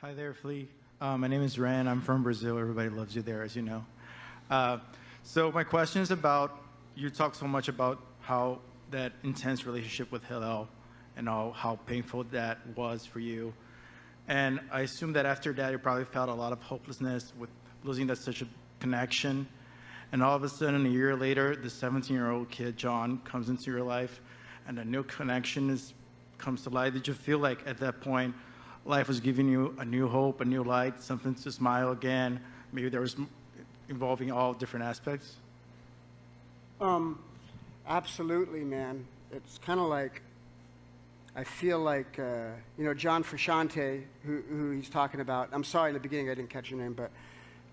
Hi there, Flea. My name is Ren. I'm from Brazil. Everybody loves you there, as you know. So my question is about, you talk so much about how that intense relationship with Hillel and how painful that was for you. And I assume that after that, you probably felt a lot of hopelessness with losing that such a connection. And all of a sudden, a year later, the 17-year-old kid, John, comes into your life, and a new connection comes to light. Did you feel like at that point, life was giving you a new hope, a new light, something to smile again? Maybe there was involving all different aspects? Absolutely, man. It's kind of like, I feel like, John Frusciante, who he's talking about. I'm sorry, in the beginning I didn't catch your name,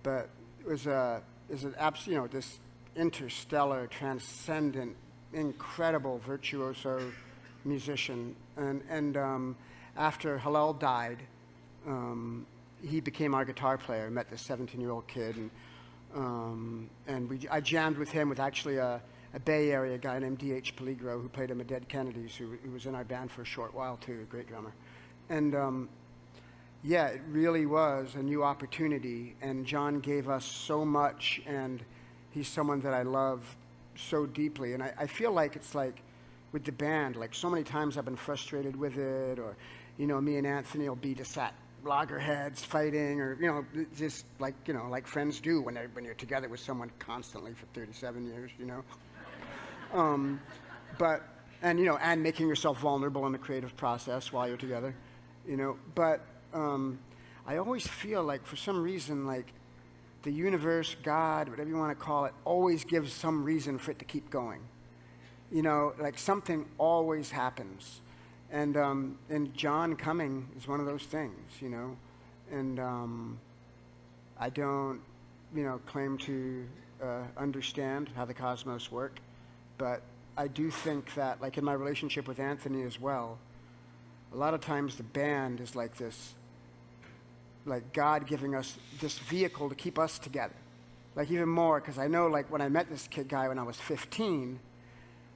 but it was this interstellar, transcendent, incredible virtuoso musician. And after Hillel died, he became our guitar player. Met this 17-year-old kid, and I jammed with him with actually a Bay Area guy named D.H. Peligro, who played in the Dead Kennedys, who was in our band for a short while too, a great drummer. And yeah, it really was a new opportunity, and John gave us so much, and he's someone that I love so deeply. And I feel like it's like with the band, like so many times I've been frustrated with it, or me and Anthony will be just at loggerheads fighting, or just like friends do when you're together with someone constantly for 37 years, and making yourself vulnerable in the creative process while you're together, but I always feel like for some reason, like the universe, God, whatever you want to call it, always gives some reason for it to keep going. Like something always happens. And John coming is one of those things, and I don't, claim to understand how the cosmos work, but I do think that, like in my relationship with Anthony as well, a lot of times the band is like this, like God giving us this vehicle to keep us together. Like even more, because I know, like when I met this guy when I was 15,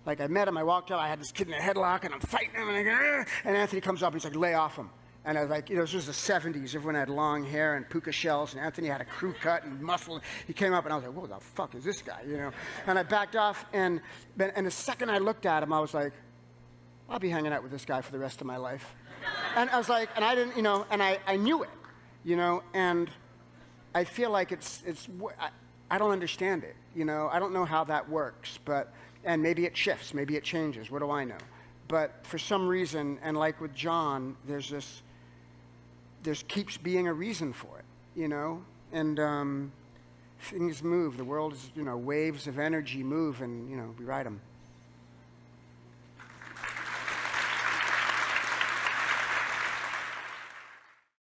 like I met him, I walked up, I had this kid in a headlock, and I'm fighting him, and I go, and Anthony comes up, and he's like, lay off him. And I was like, this was the 70s, everyone had long hair and puka shells, and Anthony had a crew cut and muscle. He came up, and I was like, what the fuck is this guy, And I backed off, and the second I looked at him, I was like, I'll be hanging out with this guy for the rest of my life. And I was like, and I didn't, and I knew it, and I feel like I don't understand it, I don't know how that works, and maybe it shifts, maybe it changes, what do I know? But for some reason, and like with John, there keeps being a reason for it, and things move, the world is, waves of energy move, and, we ride them.